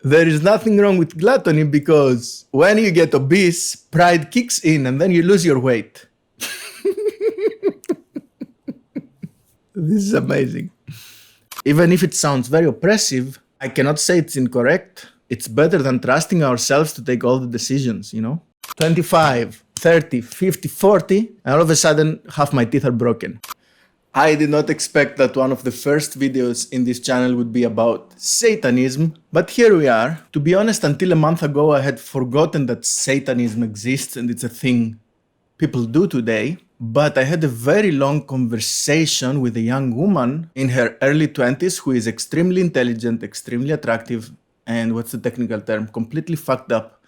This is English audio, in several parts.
There is nothing wrong with gluttony because when you get obese, pride kicks in and then you lose your weight. This is amazing. Even if it sounds very oppressive, I cannot say it's incorrect. It's better than trusting ourselves to take all the decisions, 25, 30, 50, 40, and all of a sudden half my teeth are broken. I did not expect that one of the first videos in this channel would be about Satanism, but here we are. To be honest, until a month ago I had forgotten that Satanism exists and it's a thing people do today. But I had a very long conversation with a young woman in her early 20s who is extremely intelligent, extremely attractive, and what's the technical term? Completely fucked up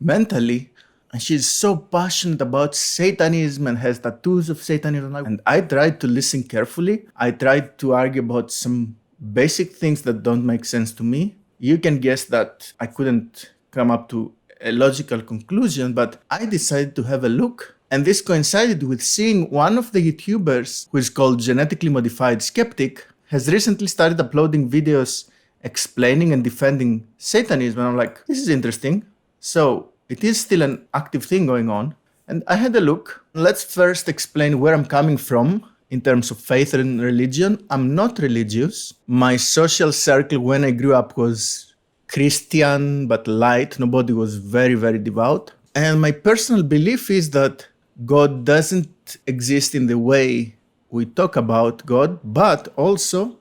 mentally. And she's so passionate about Satanism and has tattoos of Satanism. And I tried to listen carefully. I tried to argue about some basic things that don't make sense to me. You can guess that I couldn't come up to a logical conclusion, but I decided to have a look. And this coincided with seeing one of the YouTubers, who is called Genetically Modified Skeptic, has recently started uploading videos explaining and defending Satanism. And I'm like, this is interesting. So it is still an active thing going on. And I had a look. Let's first explain where I'm coming from in terms of faith and religion. I'm not religious. My social circle when I grew up was Christian, but light. Nobody was very, very devout. And my personal belief is that God doesn't exist in the way we talk about God, but also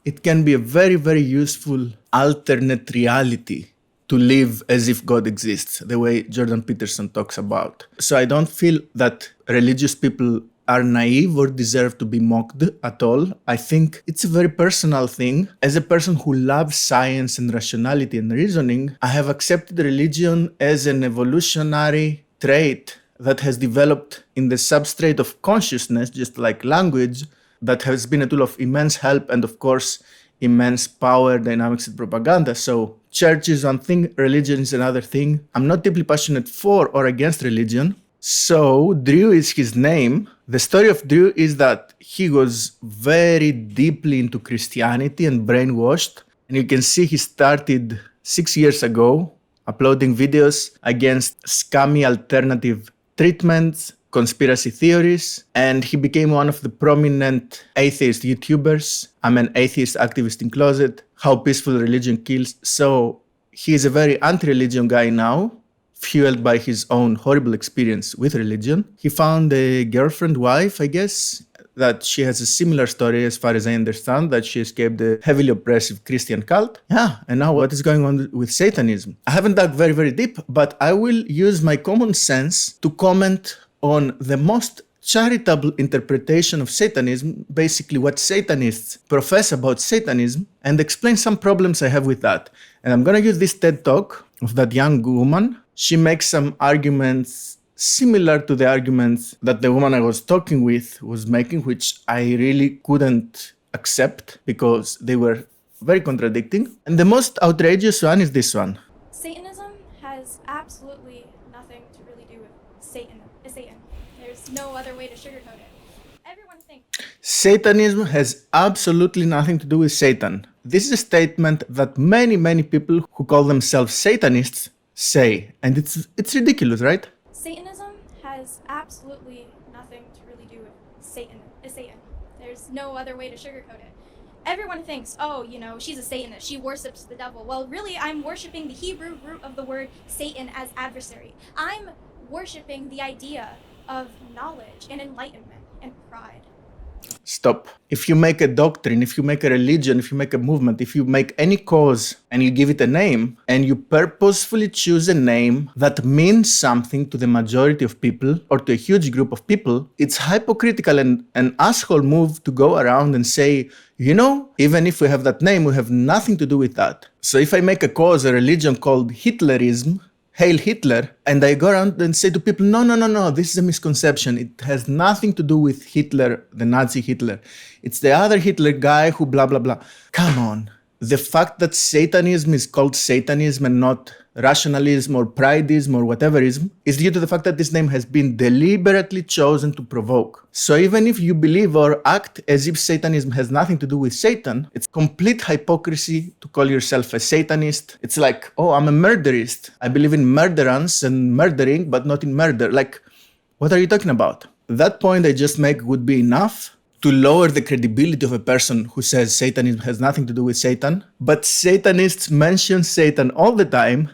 it can be a very, very useful alternate reality to live as if God exists, the way Jordan Peterson talks about. So I don't feel that religious people are naive or deserve to be mocked at all. I think it's a very personal thing. As a person who loves science and rationality and reasoning, I have accepted religion as an evolutionary trait that has developed in the substrate of consciousness, just like language, that has been a tool of immense help and, of course, immense power, dynamics, and propaganda. So church is one thing, religion is another thing. I'm not deeply passionate for or against religion. So Drew is his name. The story of Drew is that he was very deeply into Christianity and brainwashed. And you can see he started 6 years ago uploading videos against scammy alternative treatments, conspiracy theories, and he became one of the prominent atheist YouTubers. I'm an atheist activist in closet, How Peaceful Religion Kills. So he is a very anti-religion guy now, fueled by his own horrible experience with religion. He found a girlfriend, wife, I guess, that she has a similar story as far as I understand, that she escaped a heavily oppressive Christian cult. Yeah, and now what is going on with Satanism? I haven't dug very, very deep, but I will use my common sense to comment on the most charitable interpretation of Satanism, basically what Satanists profess about Satanism, and explain some problems I have with that. And I'm gonna use this TED Talk of that young woman. She makes some arguments similar to the arguments that the woman I was talking with was making, which I really couldn't accept because they were very contradicting. And the most outrageous one is this one. Satanism has absolutely nothing to really do with Satan. There's no other way to sugarcoat it. Everyone thinks Satanism has absolutely nothing to do with Satan. This is a statement that many, many people who call themselves Satanists say. And it's ridiculous, right? Satanism has absolutely nothing to really do with Satan. There's no other way to sugarcoat it. Everyone thinks, oh, she's a Satanist. She worships the devil. Well, really, I'm worshiping the Hebrew root of the word Satan as adversary. I'm worshiping the idea of knowledge and enlightenment and pride. Stop. If you make a doctrine, if you make a religion, if you make a movement, if you make any cause and you give it a name and you purposefully choose a name that means something to the majority of people or to a huge group of people, it's hypocritical and an asshole move to go around and say, even if we have that name, we have nothing to do with that. So if I make a cause, a religion called Hitlerism, Hail Hitler, and I go around and say to people, no, this is a misconception. It has nothing to do with Hitler, the Nazi Hitler. It's the other Hitler guy who blah, blah, blah. Come on. The fact that Satanism is called Satanism and not rationalism or prideism or whateverism is due to the fact that this name has been deliberately chosen to provoke. So even if you believe or act as if Satanism has nothing to do with Satan, it's complete hypocrisy to call yourself a Satanist. It's like, oh, I'm a murderist. I believe in murderance and murdering, but not in murder. Like, what are you talking about? That point I just make would be enough to lower the credibility of a person who says Satanism has nothing to do with Satan. But Satanists mention Satan all the time,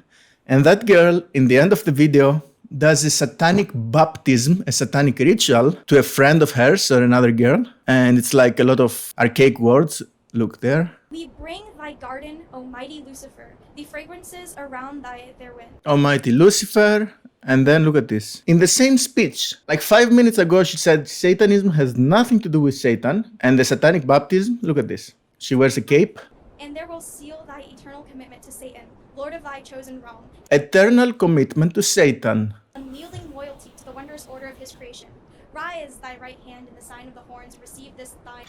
and that girl, in the end of the video, does a satanic baptism, a satanic ritual, to a friend of hers or another girl. And it's like a lot of archaic words. Look there. We bring thy garden, O mighty Lucifer, the fragrances around thy therewith. Almighty Lucifer. And then look at this. In the same speech, like 5 minutes ago, she said Satanism has nothing to do with Satan. And the satanic baptism, look at this. She wears a cape. And there will seal thy eternal commitment to Satan, Lord of thy chosen realm. Eternal commitment to Satan. Unyielding loyalty to the wondrous order of his creation. Rise thy right hand in the sign of the horns, receive this thy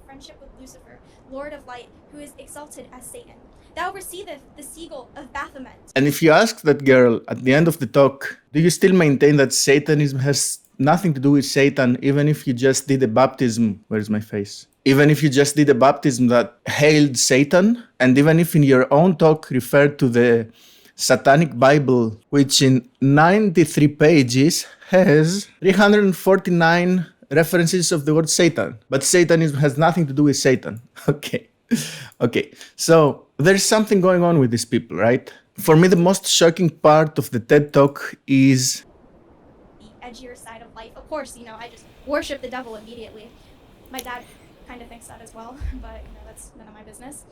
friendship with Lucifer, Lord of light, who is exalted as Satan. Thou receiveth the seagull of Baphomet. And if you ask that girl at the end of the talk, do you still maintain that Satanism has nothing to do with Satan, even if you just did a baptism? Where's my face? Even if you just did a baptism that hailed Satan, and even if in your own talk referred to the Satanic Bible, which in 93 pages has 349 references of the word Satan. But Satanism has nothing to do with Satan. Okay. So there's something going on with these people, right? For me, the most shocking part of the TED Talk is the edgier side of life. Of course, I just worship the devil immediately. My dad kind of thinks that as well, but that's none of my business.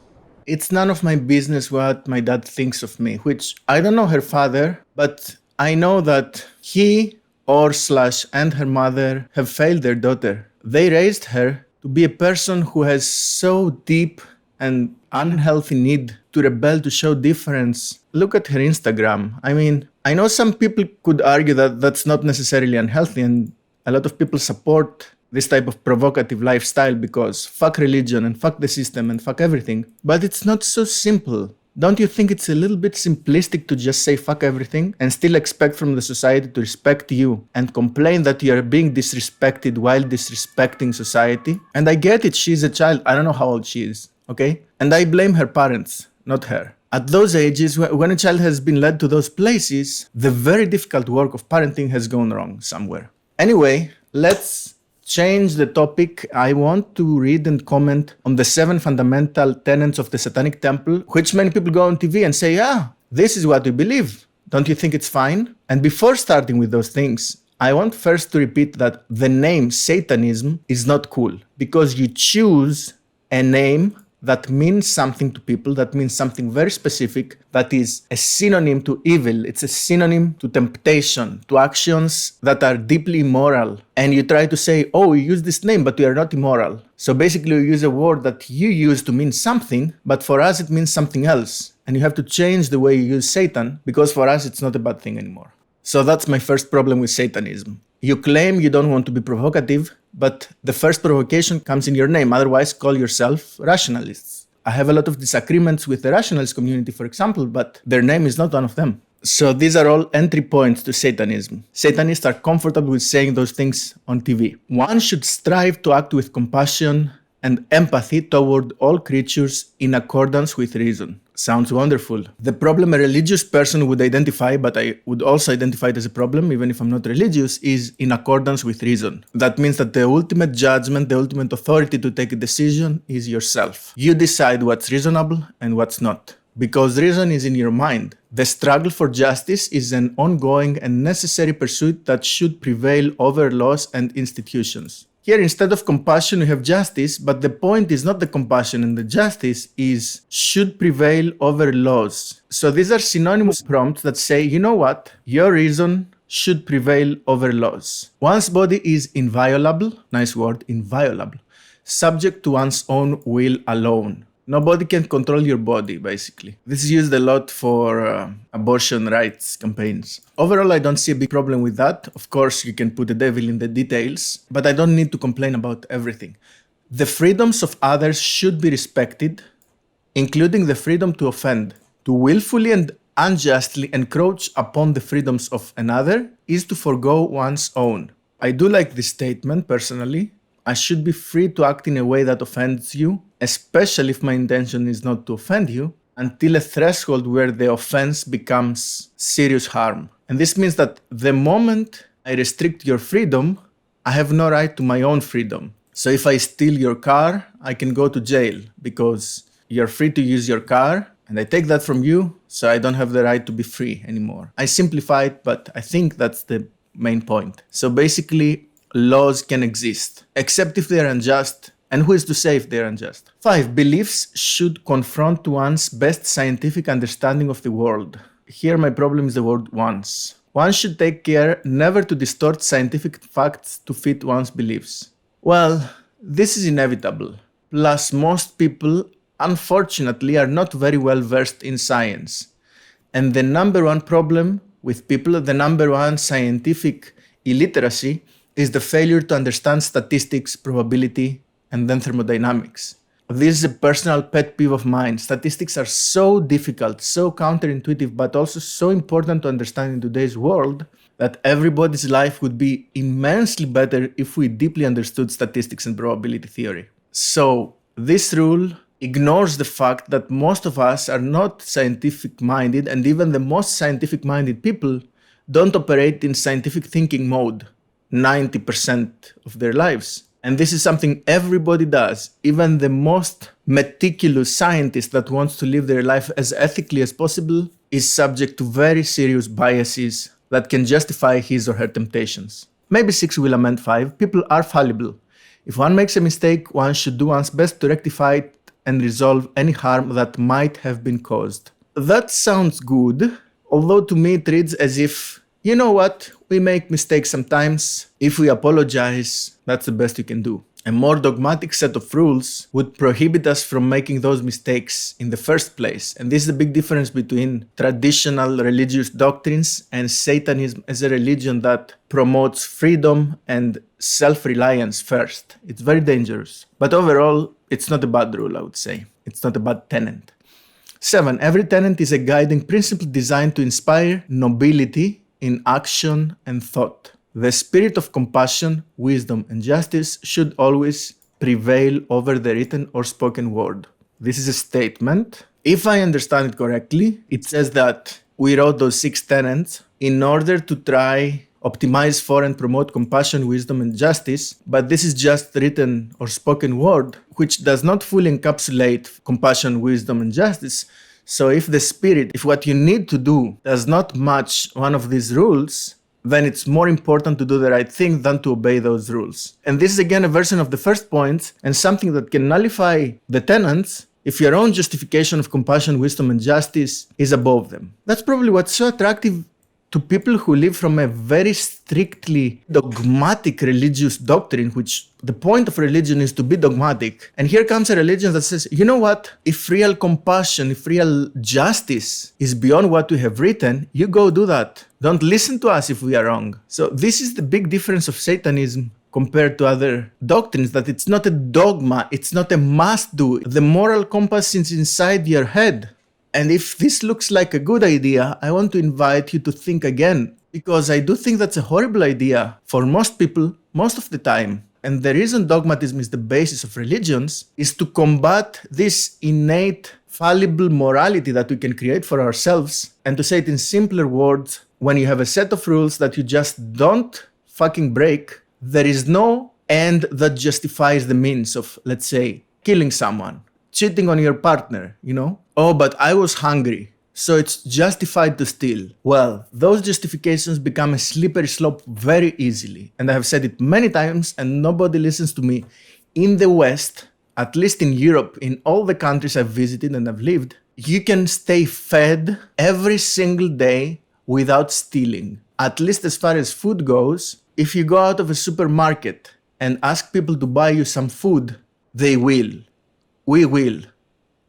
It's none of my business what my dad thinks of me, which I don't know her father, but I know that he and her mother have failed their daughter. They raised her to be a person who has so deep and unhealthy need to rebel, to show difference. Look at her Instagram. I mean, I know some people could argue that that's not necessarily unhealthy, and a lot of people support this type of provocative lifestyle because fuck religion and fuck the system and fuck everything. But it's not so simple. Don't you think it's a little bit simplistic to just say fuck everything and still expect from the society to respect you and complain that you are being disrespected while disrespecting society? And I get it, she's a child. I don't know how old she is, okay? And I blame her parents, not her. At those ages, when a child has been led to those places, the very difficult work of parenting has gone wrong somewhere. Anyway, let's change the topic. I want to read and comment on the 7 fundamental tenets of the Satanic Temple, which many people go on TV and say, this is what we believe. Don't you think it's fine? And before starting with those things, I want first to repeat that the name Satanism is not cool because you choose a name that means something to people, that means something very specific, that is a synonym to evil. It's a synonym to temptation, to actions that are deeply immoral. And you try to say, we use this name, but we are not immoral. So basically you use a word that you use to mean something, but for us it means something else. And you have to change the way you use Satan, because for us it's not a bad thing anymore. So that's my first problem with Satanism. You claim you don't want to be provocative, but the first provocation comes in your name. Otherwise, call yourself rationalists. I have a lot of disagreements with the rationalist community, for example, but their name is not one of them. So these are all entry points to Satanism. Satanists are comfortable with saying those things on TV. One should strive to act with compassion and empathy toward all creatures in accordance with reason. Sounds wonderful. The problem a religious person would identify, but I would also identify it as a problem, even if I'm not religious, is in accordance with reason. That means that the ultimate judgment, the ultimate authority to take a decision is yourself. You decide what's reasonable and what's not. Because reason is in your mind. The struggle for justice is an ongoing and necessary pursuit that should prevail over laws and institutions. Here, instead of compassion, you have justice, but the point is not the compassion and the justice is should prevail over laws. So these are synonymous prompts that say, you know what, your reason should prevail over laws. One's body is inviolable, nice word, inviolable, subject to one's own will alone. Nobody can control your body, basically. This is used a lot for abortion rights campaigns. Overall, I don't see a big problem with that. Of course, you can put the devil in the details, but I don't need to complain about everything. The freedoms of others should be respected, including the freedom to offend. To willfully and unjustly encroach upon the freedoms of another is to forego one's own. I do like this statement personally. I should be free to act in a way that offends you, especially if my intention is not to offend you, until a threshold where the offense becomes serious harm. And this means that the moment I restrict your freedom, I have no right to my own freedom. So if I steal your car, I can go to jail because you're free to use your car, and I take that from you, so I don't have the right to be free anymore. I simplify it, but I think that's the main point. So basically, laws can exist, except if they're unjust. And who is to say if they're unjust? 5. Beliefs should confront one's best scientific understanding of the world. Here my problem is the word once. One should take care never to distort scientific facts to fit one's beliefs. Well, this is inevitable. Plus, most people, unfortunately, are not very well versed in science. And the number one problem with people, the number one scientific illiteracy, is the failure to understand statistics, probability, and then thermodynamics. This is a personal pet peeve of mine. Statistics are so difficult, so counterintuitive, but also so important to understand in today's world that everybody's life would be immensely better if we deeply understood statistics and probability theory. So this rule ignores the fact that most of us are not scientific-minded, and even the most scientific-minded people don't operate in scientific thinking mode 90% of their lives. And this is something everybody does. Even the most meticulous scientist that wants to live their life as ethically as possible is subject to very serious biases that can justify his or her temptations. Maybe 6 will amend 5. People are fallible. If one makes a mistake, one should do one's best to rectify it and resolve any harm that might have been caused. That sounds good, although to me it reads as if, you know what, we make mistakes sometimes. If we apologize, that's the best you can do. A more dogmatic set of rules would prohibit us from making those mistakes in the first place. And this is the big difference between traditional religious doctrines and Satanism as a religion that promotes freedom and self-reliance first. It's very dangerous. But overall, it's not a bad rule, I would say. It's not a bad tenet. 7. Every tenet is a guiding principle designed to inspire nobility in action and thought. The spirit of compassion, wisdom, and justice should always prevail over the written or spoken word. This is a statement. If I understand it correctly, it says that we wrote those 6 tenets in order to try optimize for and promote compassion, wisdom, and justice, but this is just written or spoken word, which does not fully encapsulate compassion, wisdom, and justice. So if the spirit, if what you need to do does not match one of these rules, then it's more important to do the right thing than to obey those rules. And this is again a version of the first point, and something that can nullify the tenets if your own justification of compassion, wisdom, and justice is above them. That's probably what's so attractive to people who live from a very strictly dogmatic religious doctrine, which the point of religion is to be dogmatic. And here comes a religion that says, you know what? If real compassion, if real justice is beyond what we have written, you go do that. Don't listen to us if we are wrong. So this is the big difference of Satanism compared to other doctrines, that it's not a dogma, it's not a must-do. The moral compass is inside your head. And if this looks like a good idea, I want to invite you to think again, because I do think that's a horrible idea for most people, most of the time. And the reason dogmatism is the basis of religions is to combat this innate, fallible morality that we can create for ourselves. And to say it in simpler words, when you have a set of rules that you just don't fucking break, there is no end that justifies the means of, let's say, killing someone, cheating on your partner, you know? Oh, but I was hungry, so it's justified to steal. Well, those justifications become a slippery slope very easily. And I have said it many times and nobody listens to me. In the West, at least in Europe, in all the countries I've visited and I've lived, you can stay fed every single day without stealing. At least as far as food goes, if you go out of a supermarket and ask people to buy you some food, they will. We will.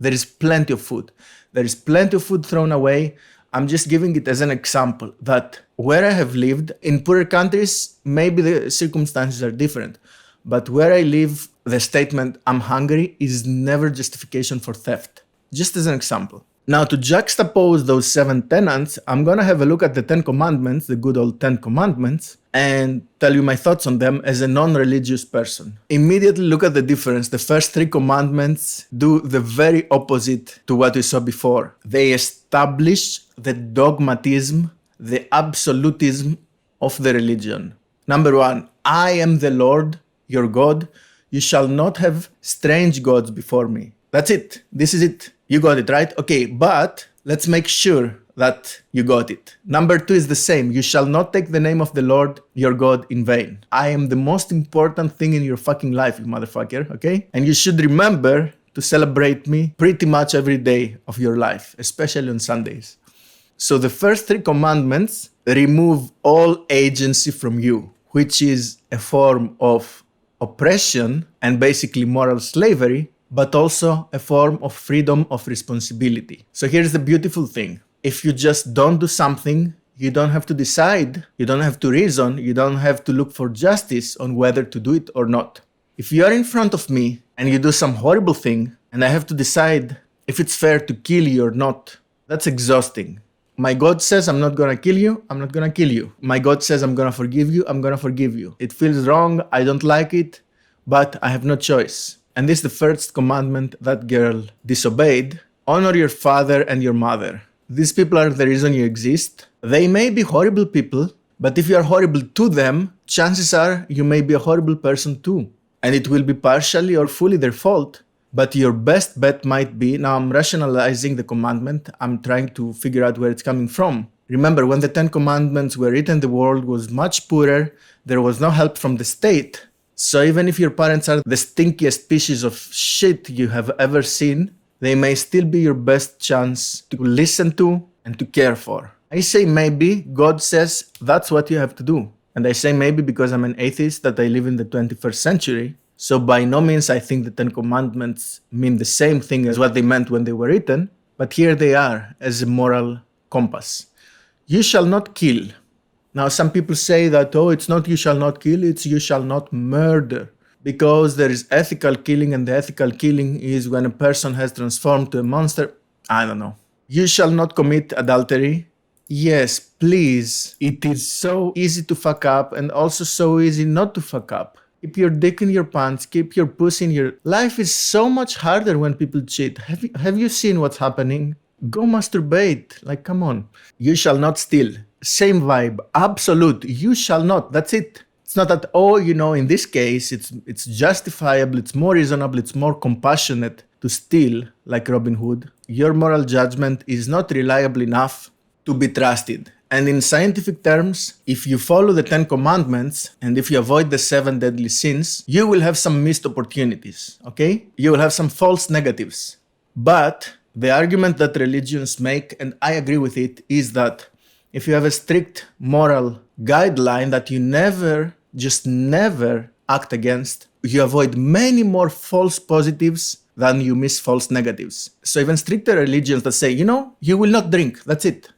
There is plenty of food. There is plenty of food thrown away. I'm just giving it as an example that where I have lived, in poorer countries, maybe the circumstances are different. But where I live, the statement, I'm hungry, is never justification for theft. just as an example. Now, to juxtapose those 7 tenets, I'm going to have a look at the 10 commandments, the good old 10 commandments, and tell you my thoughts on them as a non-religious person. Immediately look at the difference. The first 3 commandments do the very opposite to what we saw before. They establish the dogmatism, the absolutism of the religion. Number 1, I am the Lord, your God. You shall not have strange gods before me. That's it. This is it. You got it, right? Okay, but let's make sure that you got it. Number 2 is the same. You shall not take the name of the Lord your God in vain. I am the most important thing in your fucking life, you motherfucker, okay? And you should remember to celebrate me pretty much every day of your life, especially on Sundays. So the first 3 commandments remove all agency from you, which is a form of oppression and basically moral slavery, but also a form of freedom of responsibility. So here's the beautiful thing. If you just don't do something, you don't have to decide, you don't have to reason, you don't have to look for justice on whether to do it or not. If you are in front of me and you do some horrible thing, and I have to decide if it's fair to kill you or not, that's exhausting. My God says I'm not gonna kill you, I'm not gonna kill you. My God says I'm gonna forgive you, I'm gonna forgive you. It feels wrong, I don't like it, but I have no choice. And this is the first commandment that girl disobeyed. Honor your father and your mother. These people are the reason you exist. They may be horrible people, but if you are horrible to them, chances are you may be a horrible person too. And it will be partially or fully their fault. But your best bet might be, now I'm rationalizing the commandment, I'm trying to figure out where it's coming from. Remember, when the 10 commandments were written, the world was much poorer, there was no help from the state. So even if your parents are the stinkiest pieces of shit you have ever seen, they may still be your best chance to listen to and to care for. I say maybe, God says that's what you have to do. And I say maybe because I'm an atheist, that I live in the 21st century. So by no means I think the 10 commandments mean the same thing as what they meant when they were written, but here they are as a moral compass. You shall not kill. Now some people say that, oh, it's not you shall not kill, it's you shall not murder. Because there is ethical killing, and the ethical killing is when a person has transformed to a monster. I don't know. You shall not commit adultery. Yes, please. It is so easy to fuck up and also so easy not to fuck up. Keep your dick in your pants, keep your pussy in your... Life is so much harder when people cheat. Have you seen what's happening? Go masturbate. Like, come on. You shall not steal. Same vibe. Absolute. You shall not. That's it. It's not that, oh, you know, in this case, it's justifiable, it's more reasonable, it's more compassionate to steal, like Robin Hood. Your moral judgment is not reliable enough to be trusted. And in scientific terms, if you follow the 10 commandments and if you avoid the 7 deadly sins, you will have some missed opportunities, okay? You will have some false negatives. But the argument that religions make, and I agree with it, is that if you have a strict moral guideline that you never act against, you avoid many more false positives than you miss false negatives. So even stricter religions that say, you know, you will not drink, that's it.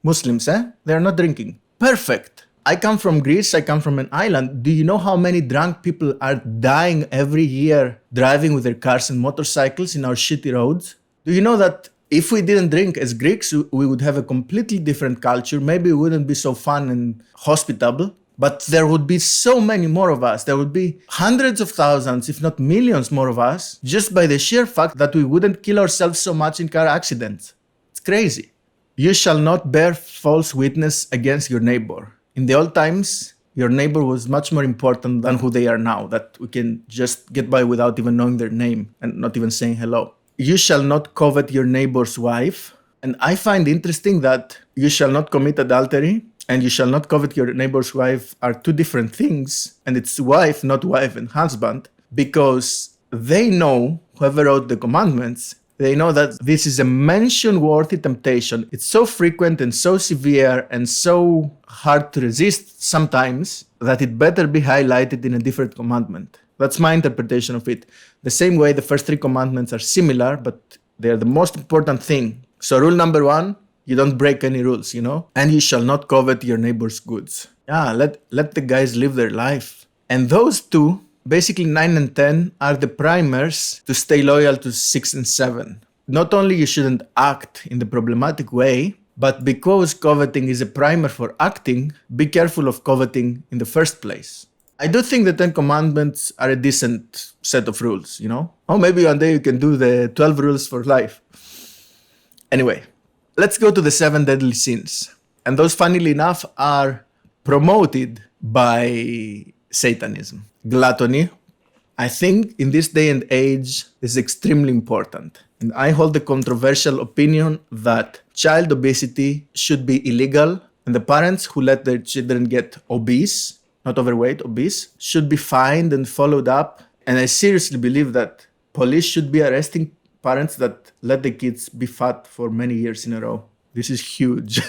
Muslims, they are not drinking. Perfect. I come from Greece, I come from an island. Do you know how many drunk people are dying every year driving with their cars and motorcycles in our shitty roads? Do you know that if we didn't drink as Greeks, we would have a completely different culture. Maybe it wouldn't be so fun and hospitable, but there would be so many more of us. There would be hundreds of thousands, if not millions more of us, just by the sheer fact that we wouldn't kill ourselves so much in car accidents. It's crazy. You shall not bear false witness against your neighbor. In the old times, your neighbor was much more important than who they are now, that we can just get by without even knowing their name and not even saying hello. You shall not covet your neighbor's wife. And I find interesting that you shall not commit adultery and you shall not covet your neighbor's wife are two different things. And it's wife, not wife and husband, because they know, whoever wrote the commandments, they know that this is a mention-worthy temptation. It's so frequent and so severe and so hard to resist sometimes that it better be highlighted in a different commandment. That's my interpretation of it. The same way the first 3 commandments are similar, but they're the most important thing. So rule number 1, you don't break any rules, you know? And you shall not covet your neighbor's goods. Yeah, let the guys live their life. And those 2, basically 9 and 10, are the primers to stay loyal to 6 and 7. not only you shouldn't act in the problematic way, but because coveting is a primer for acting, be careful of coveting in the first place. I do think the 10 Commandments are a decent set of rules, you know? Or maybe one day you can do the 12 rules for life. Anyway, let's go to the 7 deadly sins. And those, funnily enough, are promoted by Satanism. Gluttony. I think in this day and age, this is extremely important. And I hold the controversial opinion that child obesity should be illegal, and the parents who let their children get obese, not overweight, obese, should be fined and followed up. And I seriously believe that police should be arresting parents that let the kids be fat for many years in a row. This is huge.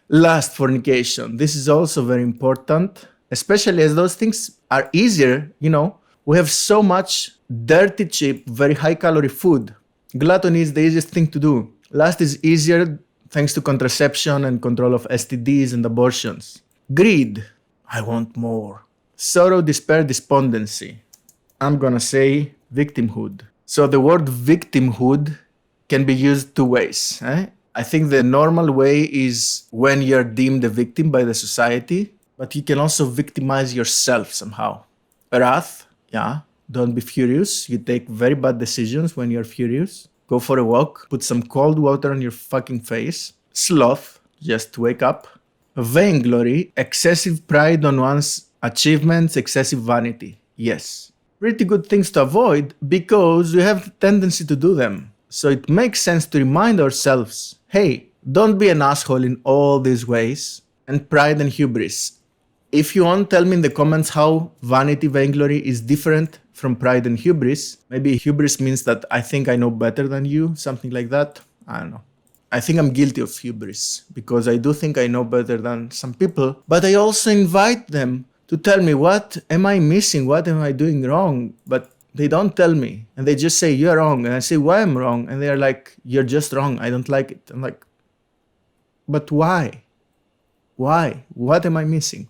Last, fornication. This is also very important, especially as those things are easier, you know. We have so much dirty, cheap, very high-calorie food. Gluttony is the easiest thing to do. Lust is easier thanks to contraception and control of STDs and abortions. Greed. I want more. Sorrow, despair, despondency. I'm gonna say victimhood. So the word victimhood can be used two ways. I think the normal way is when you're deemed a victim by the society, but you can also victimize yourself somehow. Wrath. Yeah, don't be furious. You take very bad decisions when you're furious. Go for a walk, put some cold water on your fucking face. Sloth, just wake up. Vainglory, excessive pride on one's achievements, excessive vanity. Yes. Pretty good things to avoid because we have the tendency to do them. So it makes sense to remind ourselves, hey, don't be an asshole in all these ways. And pride and hubris. If you want, tell me in the comments how vanity, vainglory is different from pride and hubris. Maybe hubris means that I think I know better than you, something like that. I don't know. I think I'm guilty of hubris because I do think I know better than some people, but I also invite them to tell me what am I missing, what am I doing wrong, but they don't tell me and they just say you're wrong and I say why I'm wrong and they're like you're just wrong, I don't like it. I'm like, but why? Why? What am I missing?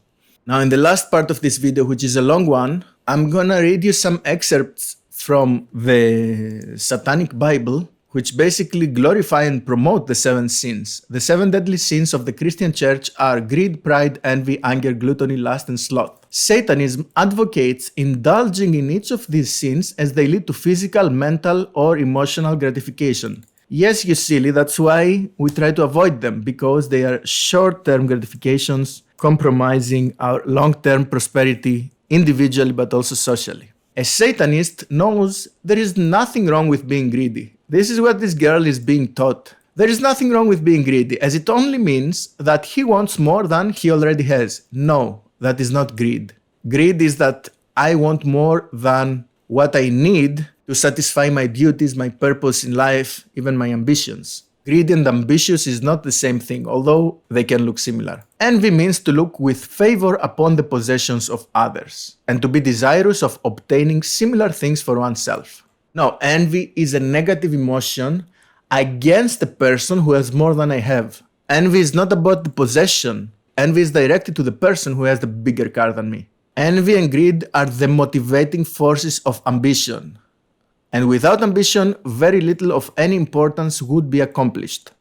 Now, in the last part of this video, which is a long one, I'm gonna read you some excerpts from the Satanic Bible, which basically glorify and promote the 7 sins. The 7 deadly sins of the Christian church are greed, pride, envy, anger, gluttony, lust, and sloth. Satanism advocates indulging in each of these sins as they lead to physical, mental, or emotional gratification. Yes, you silly, that's why we try to avoid them, because they are short-term gratifications compromising our long-term prosperity individually but also socially. A Satanist knows there is nothing wrong with being greedy. This is what this girl is being taught. There is nothing wrong with being greedy, as it only means that he wants more than he already has. No, that is not greed. Greed is that I want more than what I need to satisfy my duties, my purpose in life, even my ambitions. Greedy and ambitious is not the same thing, although they can look similar. Envy means to look with favor upon the possessions of others, and to be desirous of obtaining similar things for oneself. Now, envy is a negative emotion against the person who has more than I have. Envy is not about the possession. Envy is directed to the person who has the bigger car than me. Envy and greed are the motivating forces of ambition. And without ambition, very little of any importance would be accomplished.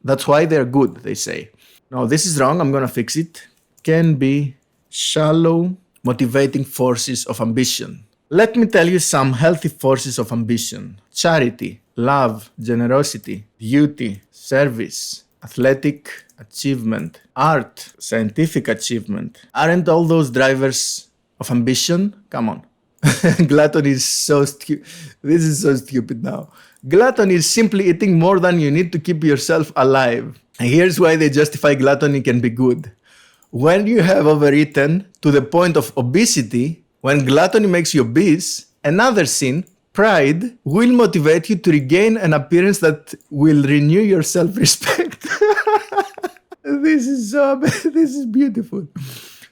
That's why they're good, they say. No, this is wrong, I'm gonna fix it. Can be shallow, motivating forces of ambition. Let me tell you some healthy forces of ambition. Charity, love, generosity, beauty, service, athletic achievement, art, scientific achievement. Aren't all those drivers of ambition? Come on. Gluttony is so stupid. This is so stupid now. Gluttony is simply eating more than you need to keep yourself alive. And here's why they justify gluttony can be good. When you have overeaten to the point of obesity, when gluttony makes you obese, another sin, pride, will motivate you to regain an appearance that will renew your self-respect. This is beautiful.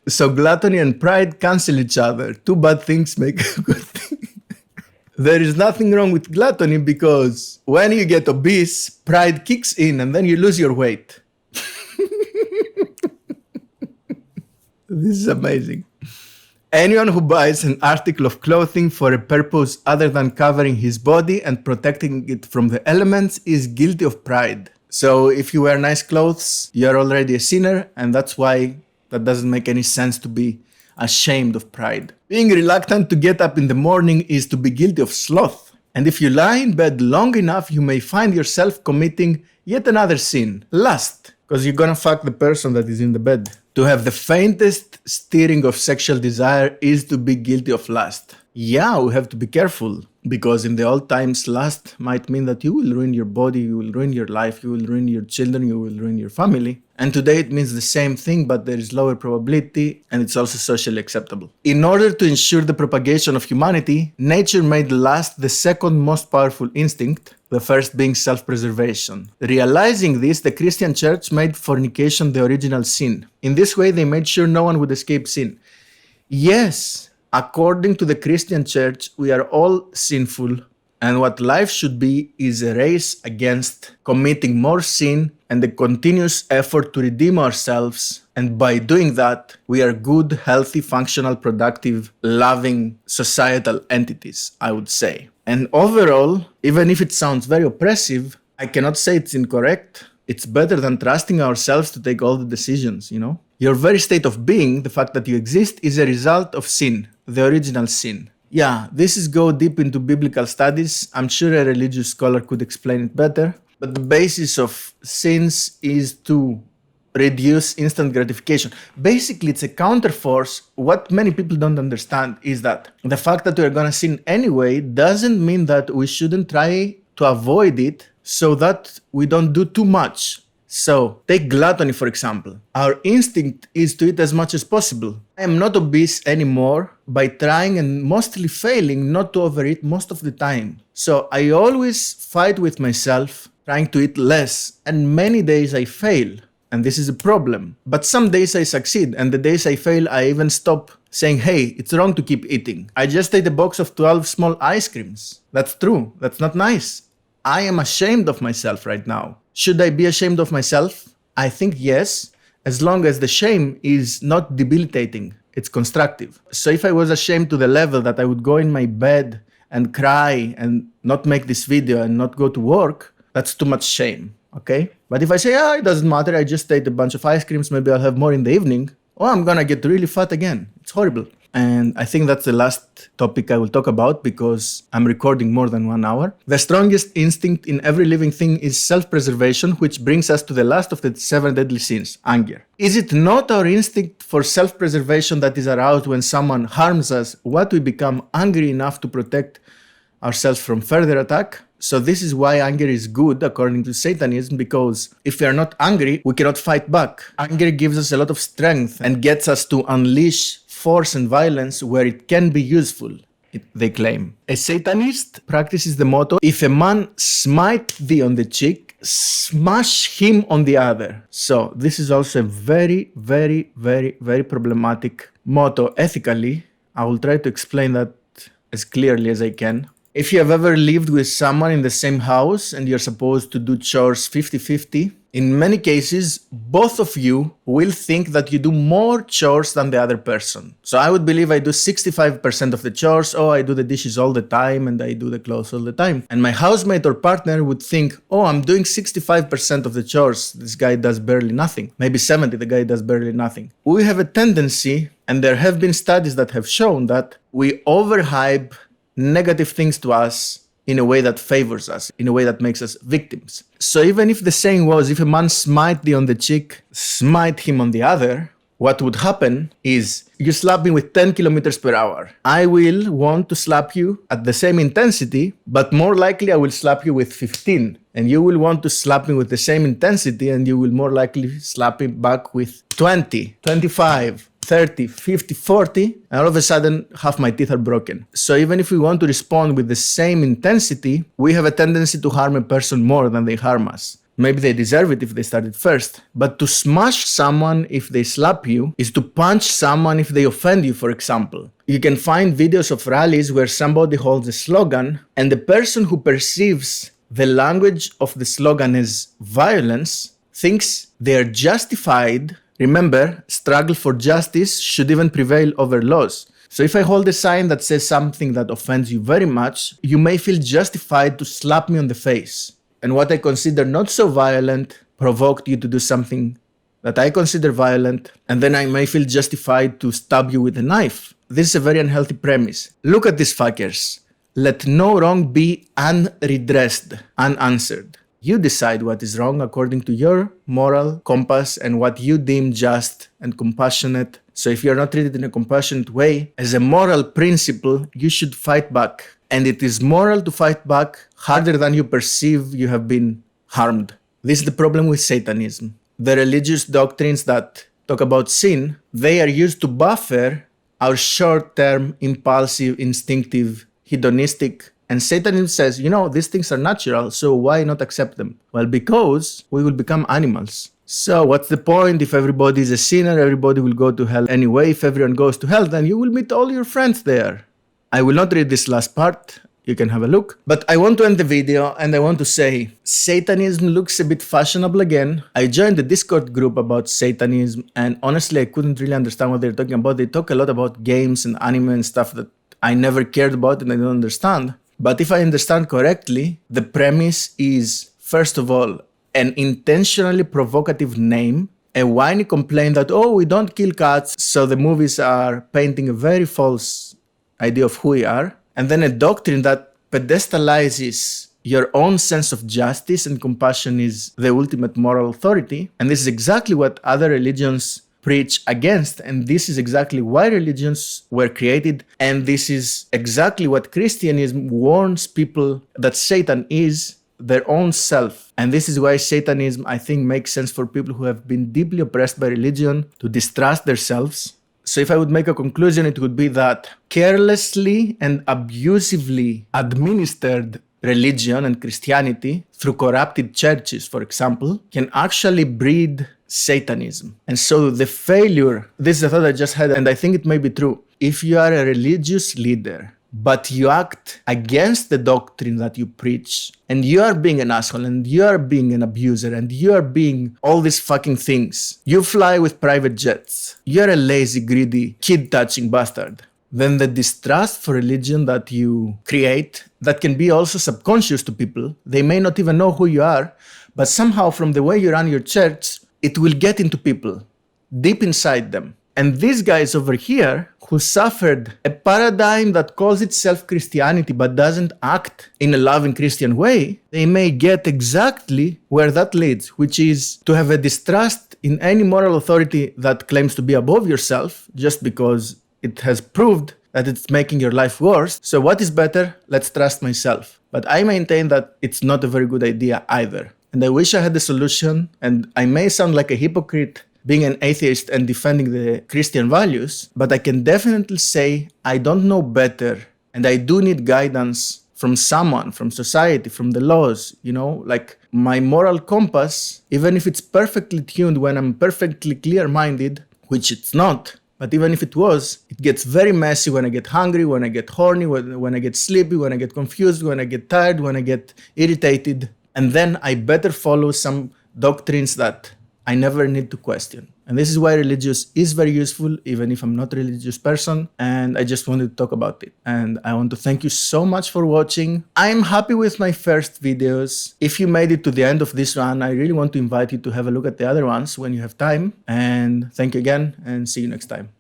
So gluttony and pride cancel each other. Two bad things make a good thing. There is nothing wrong with gluttony because when you get obese, pride kicks in and then you lose your weight. This is amazing. Anyone who buys an article of clothing for a purpose other than covering his body and protecting it from the elements is guilty of pride. So if you wear nice clothes, you're already a sinner, and that's why that doesn't make any sense to be ashamed of pride. Being reluctant to get up in the morning is to be guilty of sloth. And if you lie in bed long enough, you may find yourself committing yet another sin, lust, because you're gonna fuck the person that is in the bed. To have the faintest stirring of sexual desire is to be guilty of lust. Yeah, we have to be careful, because in the old times, lust might mean that you will ruin your body, you will ruin your life, you will ruin your children, you will ruin your family. And today it means the same thing, but there is lower probability, and it's also socially acceptable. In order to ensure the propagation of humanity, nature made lust the second most powerful instinct, the first being self-preservation. Realizing this, the Christian church made fornication the original sin. In this way, they made sure no one would escape sin. Yes, according to the Christian church, we are all sinful, and what life should be is a race against committing more sin and a continuous effort to redeem ourselves. And by doing that, we are good, healthy, functional, productive, loving societal entities, I would say. And overall, even if it sounds very oppressive, I cannot say it's incorrect. It's better than trusting ourselves to take all the decisions, you know? Your very state of being, the fact that you exist, is a result of sin, the original sin. Yeah, this is go deep into biblical studies. I'm sure a religious scholar could explain it better. But the basis of sins is to reduce instant gratification. Basically, it's a counterforce. What many people don't understand is that the fact that we're gonna sin anyway doesn't mean that we shouldn't try to avoid it so that we don't do too much. So, take gluttony for example. Our instinct is to eat as much as possible. I am not obese anymore by trying and mostly failing not to overeat most of the time. So, I always fight with myself trying to eat less, and many days I fail. And this is a problem. But some days I succeed, and the days I fail, I even stop saying, hey, it's wrong to keep eating. I just ate a box of 12 small ice creams. That's true. That's not nice. I am ashamed of myself right now. Should I be ashamed of myself? I think yes, as long as the shame is not debilitating. It's constructive. So if I was ashamed to the level that I would go in my bed and cry and not make this video and not go to work, that's too much shame. Okay? But if I say, it doesn't matter, I just ate a bunch of ice creams, maybe I'll have more in the evening, I'm gonna get really fat again. It's horrible. And I think that's the last topic I will talk about because I'm recording more than 1 hour. The strongest instinct in every living thing is self-preservation, which brings us to the last of the 7 deadly sins, anger. Is it not our instinct for self-preservation that is aroused when someone harms us, what we become angry enough to protect ourselves from further attack? So this is why anger is good according to Satanism, because if we are not angry, we cannot fight back. Anger gives us a lot of strength and gets us to unleash force and violence where it can be useful, they claim. A Satanist practices the motto, if a man smite thee on the cheek, smash him on the other. So this is also a very, very, very, very problematic motto ethically. I will try to explain that as clearly as I can. If you have ever lived with someone in the same house and you're supposed to do chores 50-50, in many cases, both of you will think that you do more chores than the other person. So I would believe I do 65% of the chores, I do the dishes all the time and I do the clothes all the time. And my housemate or partner would think, I'm doing 65% of the chores, this guy does barely nothing. Maybe 70, the guy does barely nothing. We have a tendency, and there have been studies that have shown that we overhype negative things to us in a way that favors us, in a way that makes us victims. So even if the saying was, if a man smite thee on the cheek, smite him on the other, what would happen is you slap me with 10 kilometers per hour. I will want to slap you at the same intensity, but more likely I will slap you with 15. And you will want to slap me with the same intensity, and you will more likely slap me back with 20, 25, 30, 50, 40, and all of a sudden half my teeth are broken. So even if we want to respond with the same intensity, we have a tendency to harm a person more than they harm us. Maybe they deserve it if they started first. But to smash someone if they slap you is to punch someone if they offend you, for example. You can find videos of rallies where somebody holds a slogan and the person who perceives the language of the slogan as violence thinks they are justified. Remember, struggle for justice should even prevail over laws. So if I hold a sign that says something that offends you very much, you may feel justified to slap me on the face. And what I consider not so violent provoked you to do something that I consider violent, and then I may feel justified to stab you with a knife. This is a very unhealthy premise. Look at these fuckers. Let no wrong be unredressed, unanswered. You decide what is wrong according to your moral compass and what you deem just and compassionate. So if you're not treated in a compassionate way, as a moral principle, you should fight back. And it is moral to fight back harder than you perceive you have been harmed. This is the problem with Satanism. The religious doctrines that talk about sin, they are used to buffer our short-term, impulsive, instinctive, hedonistic. And Satanism says, these things are natural, so why not accept them? Well, because we will become animals. So what's the point? If everybody is a sinner, everybody will go to hell anyway. If everyone goes to hell, then you will meet all your friends there. I will not read this last part. You can have a look. But I want to end the video and I want to say, Satanism looks a bit fashionable again. I joined the Discord group about Satanism and honestly I couldn't really understand what they're talking about. They talk a lot about games and anime and stuff that I never cared about and I don't understand. But if I understand correctly, the premise is, first of all, an intentionally provocative name, a whiny complaint that, we don't kill cats, so the movies are painting a very false idea of who we are, and then a doctrine that pedestalizes your own sense of justice and compassion is the ultimate moral authority, and this is exactly what other religions preach against, and this is exactly why religions were created, and this is exactly what Christianism warns people that Satan is their own self. And this is why Satanism, I think, makes sense for people who have been deeply oppressed by religion to distrust themselves. So if I would make a conclusion, it would be that carelessly and abusively administered religion and Christianity through corrupted churches, for example, can actually breed Satanism. And so the failure, this is a thought I just had, and I think it may be true. If you are a religious leader, but you act against the doctrine that you preach, and you are being an asshole, and you are being an abuser, and you are being all these fucking things, you fly with private jets, you're a lazy, greedy, kid-touching bastard, then the distrust for religion that you create, that can be also subconscious to people, they may not even know who you are, but somehow from the way you run your church, it will get into people, deep inside them. And these guys over here, who suffered a paradigm that calls itself Christianity but doesn't act in a loving Christian way, they may get exactly where that leads, which is to have a distrust in any moral authority that claims to be above yourself, just because it has proved that it's making your life worse. So what is better? Let's trust myself. But I maintain that it's not a very good idea either. And I wish I had the solution, and I may sound like a hypocrite being an atheist and defending the Christian values, but I can definitely say I don't know better, and I do need guidance from someone, from society, from the laws, like my moral compass, even if it's perfectly tuned when I'm perfectly clear-minded, which it's not, but even if it was, it gets very messy when I get hungry, when I get horny, when I get sleepy, when I get confused, when I get tired, when I get irritated, and then I better follow some doctrines that I never need to question. And this is why religious is very useful, even if I'm not a religious person. And I just wanted to talk about it. And I want to thank you so much for watching. I'm happy with my first videos. If you made it to the end of this one, I really want to invite you to have a look at the other ones when you have time. And thank you again, and see you next time.